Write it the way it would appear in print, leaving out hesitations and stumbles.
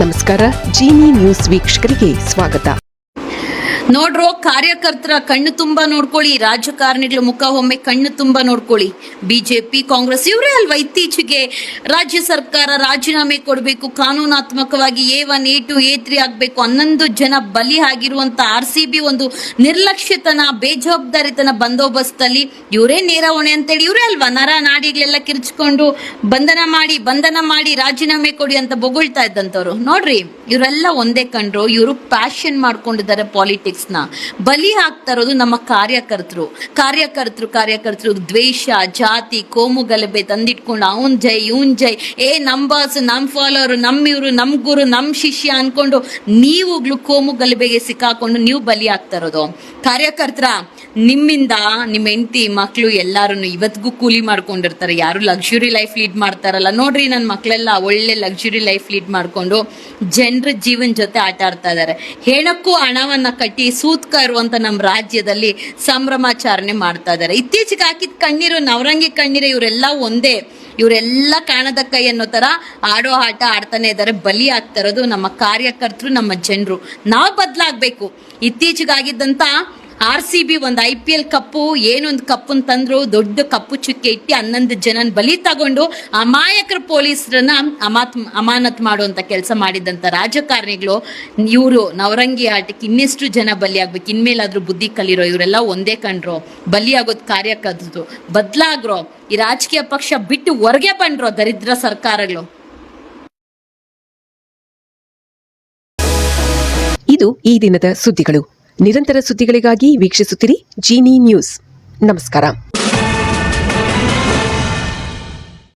ನಮಸ್ಕಾರ, ಜಿನಿ ನ್ಯೂಸ್ ವೀಕ್ಷಕರಿಗೆ ಸ್ವಾಗತ. ನೋಡ್ರೋ, ಕಾರ್ಯಕರ್ತರ ಕಣ್ಣು ತುಂಬಾ ನೋಡ್ಕೊಳ್ಳಿ, ರಾಜಕಾರಣಿಗಳ ಮುಖ ಒಮ್ಮೆ ಕಣ್ಣು ತುಂಬಾ ನೋಡ್ಕೊಳ್ಳಿ. ಬಿಜೆಪಿ, ಕಾಂಗ್ರೆಸ್ ಇವರೇ ಅಲ್ವಾ ಇತ್ತೀಚೆಗೆ ರಾಜ್ಯ ಸರ್ಕಾರ ರಾಜೀನಾಮೆ ಕೊಡಬೇಕು, ಕಾನೂನಾತ್ಮಕವಾಗಿ A1, A2, A3 ಆಗ್ಬೇಕು, 11 ಜನ ಬಲಿ ಆಗಿರುವಂತ RCB ಒಂದು ನಿರ್ಲಕ್ಷ್ಯತನ, ಬೇಜವಾಬ್ದಾರಿತನ ಬಂದೋಬಸ್ತಲ್ಲಿ ಇವರೇ ನೇರ ಹೊಣೆ ಅಂತೇಳಿ ಇವರೇ ಅಲ್ವಾ ನರ ನಾಡಿಗಳೆಲ್ಲ ಕಿರ್ಚ್ಕೊಂಡು ಬಂಧನ ಮಾಡಿ ರಾಜೀನಾಮೆ ಕೊಡಿ ಅಂತ ಬೊಗಳ್ತಾ ಇದ್ದಂತವ್ರು. ನೋಡ್ರಿ, ಇವರೆಲ್ಲ ಒಂದೇ ಕಂಡ್ರು. ಇವರು ಪ್ಯಾಷನ್ ಮಾಡ್ಕೊಂಡಿದ್ದಾರೆ ಪಾಲಿಟಿಕ್ಸ್ ನ. ಬಲಿ ಆಗ್ತಾ ಇರೋದು ನಮ್ಮ ಕಾರ್ಯಕರ್ತರು ದ್ವೇಷ, ಜಾತಿ, ಕೋಮು ಗಲಭೆ ತಂದಿಟ್ಕೊಂಡು ಅವನ್ ಜೈ ಇವನ್ ಜೈ, ನಮ್ ಬಾಸ್, ನಮ್ ಫಾಲೋವರ್, ನಮ್ ಗುರು, ನಮ್ ಶಿಷ್ಯ ಅನ್ಕೊಂಡು ನೀವುಗಳು ಕೋಮು ಗಲಭೆಗೆ ಸಿಕ್ಕಾಕೊಂಡು ನೀವು ಬಲಿ ಆಗ್ತಾ ಇರೋದು. ಕಾರ್ಯಕರ್ತರ ನಿಮ್ಮಿಂದ ನಿಮ್ಮ ಹೆಂಡತಿ ಮಕ್ಳು ಎಲ್ಲಾರು ಇವತ್ತಿಗೂ ಕೂಲಿ ಮಾಡ್ಕೊಂಡಿರ್ತಾರೆ. ಯಾರು ಲಕ್ಸುರಿ ಲೈಫ್ ಲೀಡ್ ಮಾಡ್ತಾರಲ್ಲ. ನೋಡ್ರಿ, ನನ್ನ ಮಕ್ಳೆಲ್ಲ ಒಳ್ಳೆ ಲಕ್ಸುರಿ ಲೈಫ್ ಲೀಡ್ ಮಾಡ್ಕೊಂಡು ಜನರ ಜೀವನ ಜೊತೆ ಆಟ ಆಡ್ತಾ ಇದಾರೆ. ಹೇಳಕ್ಕೂ ಹಣವನ್ನ ಕಟ್ಟಿ ಸೂತ್ಕ ಇರುವಂತ ನಮ್ಮ ರಾಜ್ಯದಲ್ಲಿ ಸಂಭ್ರಮಾಚರಣೆ ಮಾಡ್ತಾ ಇದಾರೆ. ಇತ್ತೀಚೆಗೆ ಹಾಕಿದ ಕಣ್ಣೀರು, ನವರಂಗಿ ಕಣ್ಣೀರು, ಇವರೆಲ್ಲ ಒಂದೇ. ಇವರೆಲ್ಲ ಕಾಣದ ಕೈ ಅನ್ನೋ ತರ ಆಡೋ ಆಟ ಆಡ್ತಾನೆ ಇದ್ದಾರೆ. ಬಲಿ ಆಗ್ತಾ ಇರೋದು ನಮ್ಮ ಕಾರ್ಯಕರ್ತರು, ನಮ್ಮ ಜನರು. ನಾವು ಬದಲಾಗ್ಬೇಕು. ಇತ್ತೀಚೆಗಾಗಿದ್ದಂತ RCB ಒಂದು IPL ಕಪ್ಪು, ಏನೊಂದು ಕಪ್ಪನ್ ತಂದ್ರು, ದೊಡ್ಡ ಕಪ್ಪು ಚುಕ್ಕೆ ಇಟ್ಟು 11 ಜನನ ಬಲಿ ತಗೊಂಡು ಅಮಾಯಕರ ಪೊಲೀಸರನ್ನ ಅಮಾನತ್ ಮಾಡುವಂತ ಕೆಲಸ ಮಾಡಿದಂತ ರಾಜಕಾರಣಿಗಳು ಇವರು ನವರಂಗಿ ಆಟಕ್ಕೆ ಇನ್ನೆಷ್ಟು ಜನ ಬಲಿ ಆಗ್ಬೇಕು. ಇನ್ಮೇಲಾದ್ರೂ ಬುದ್ಧಿ ಕಲಿರೋ. ಇವರೆಲ್ಲ ಒಂದೇ ಕಂಡ್ರು. ಬಲಿ ಆಗೋದ್ ಕಾರ್ಯಕರ್ತರು. ಬದ್ಲಾಗ್ರೋ. ಈ ರಾಜಕೀಯ ಪಕ್ಷ ಬಿಟ್ಟು ಹೊರಗೆ ಬಂಡ್ರೋ ದರಿದ್ರ ಸರ್ಕಾರಗಳು. ಇದು ಈ ದಿನದ ಸುದ್ದಿಗಳು. ನಿರಂತರ ಸುದ್ದಿಗಳಿಗಾಗಿ ವೀಕ್ಷಿಸುತ್ತಿರಿ ಜಿನಿ ನ್ಯೂಸ್. ನಮಸ್ಕಾರ.